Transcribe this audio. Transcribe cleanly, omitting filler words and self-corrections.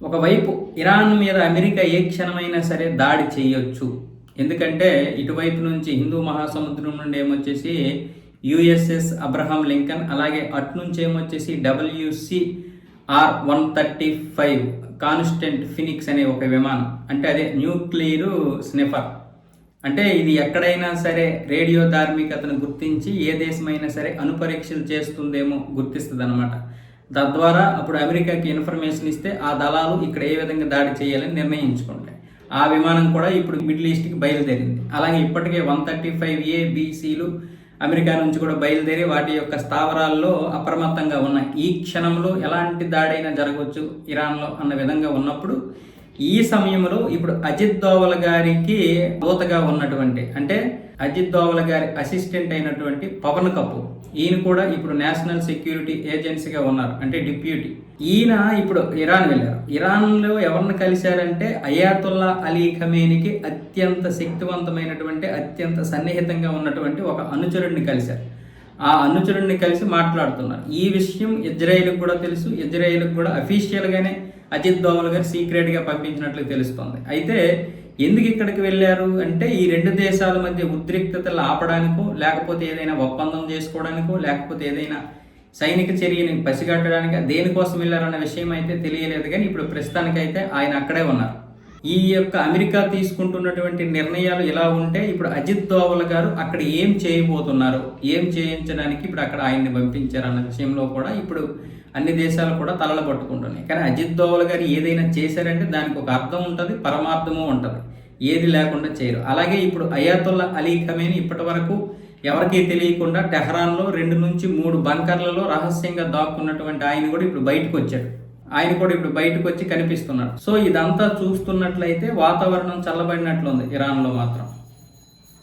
ఒకవైపు ఇరాన్ మీద అమెరికా ఏ క్షణమైనా సరే దాడి చేయొచ్చు. ఎందుకంటే ఇటువైపు నుంచి హిందూ మహాసముద్రం నుండి ఏమొచ్చేసి యుఎస్ఎస్ అబ్రహాం లింకన్, అలాగే అటు నుంచి ఏమొచ్చేసి WCR-135 కాన్స్టెంట్ ఫినిక్స్ అనే ఒక విమానం, అంటే అదే న్యూక్లియర్ స్నిఫర్. అంటే ఇది ఎక్కడైనా సరే రేడియో ధార్మికతను గుర్తించి ఏ దేశమైనా సరే అణుపరీక్షలు చేస్తుందేమో గుర్తిస్తుంది అనమాట. తద్వారా అప్పుడు అమెరికాకి ఇన్ఫర్మేషన్ ఇస్తే ఆ దళాలు ఇక్కడ ఏ విధంగా దాడి చేయాలని నిర్ణయించుకుంటాయి. ఆ విమానం కూడా ఇప్పుడు మిడిల్ ఈస్ట్కి బయలుదేరింది. అలాగే ఇప్పటికే 135A-BCలు అమెరికా నుంచి కూడా బయలుదేరి వాటి యొక్క స్థావరాల్లో అప్రమత్తంగా ఉన్నాయి. ఈ క్షణంలో ఎలాంటి దాడైనా జరగవచ్చు ఇరాన్లో అన్న విధంగా ఉన్నప్పుడు ఈ సమయంలో ఇప్పుడు అజిత్ దోవల్ గారికి దూతగా ఉన్నటువంటి, అంటే అజిత్ దోవల్ గారి అసిస్టెంట్ అయినటువంటి పవన్ కపూర్, ఈయన కూడా ఇప్పుడు నేషనల్ సెక్యూరిటీ ఏజెన్సీగా ఉన్నారు, అంటే డిప్యూటీ. ఈయన ఇప్పుడు ఇరాన్ వెళ్ళారు. ఇరాన్లో ఎవరిని కలిశారంటే అయాతుల్లా అలీ ఖమేనీకి అత్యంత శక్తివంతమైనటువంటి, అత్యంత సన్నిహితంగా ఉన్నటువంటి ఒక అనుచరుడిని కలిశారు. ఆ అనుచరుడిని కలిసి మాట్లాడుతున్నారు. ఈ విషయం ఇజ్రాయెల్కి కూడా తెలుసు. ఇజ్రాయెల్కి కూడా అఫీషియల్గానే అజిత్ దోవల్ గారు సీక్రెట్గా పంపించినట్లు తెలుస్తోంది. అయితే ఎందుకు ఇక్కడికి వెళ్ళారు అంటే ఈ రెండు దేశాల మధ్య ఉద్రిక్తతలు ఆపడానికో, లేకపోతే ఏదైనా ఒప్పందం చేసుకోవడానికో, లేకపోతే ఏదైనా సైనిక చర్యని పసిగట్టడానికి దేనికోసం వెళ్ళారన్న విషయం అయితే తెలియలేదు. కానీ ఇప్పుడు ప్రస్తుతానికైతే ఆయన అక్కడే ఉన్నారు. ఈ యొక్క అమెరికా తీసుకుంటున్నటువంటి నిర్ణయాలు ఇలా ఉంటే ఇప్పుడు అజిత్ దోవల్ గారు అక్కడ ఏం చేయబోతున్నారు, ఏం చేయించడానికి ఇప్పుడు అక్కడ ఆయన్ని పంపించారన్న విషయంలో కూడా ఇప్పుడు అన్ని దేశాలు కూడా తలలు పట్టుకుంటున్నాయి. కానీ అజిత్ దోవల్ గారు ఏదైనా చేశారంటే దానికి ఒక అర్థం ఉంటుంది, పరమార్థము ఉంటుంది. ఏది లేకుండా చేయరు. అలాగే ఇప్పుడు అయాతుల్లా అలీ ఖమేనీ ఇప్పటి వరకు ఎవరికీ తెలియకుండా టెహ్రాన్లో 2 నుంచి 3 బంకర్లలో రహస్యంగా దాక్కున్నటువంటి ఆయన కూడా ఇప్పుడు బయటకు వచ్చాడు. ఆయన కూడా ఇప్పుడు బయటకు వచ్చి కనిపిస్తున్నాడు. సో ఇదంతా చూస్తున్నట్లయితే వాతావరణం చల్లబడినట్లుంది ఇరాన్లో మాత్రం.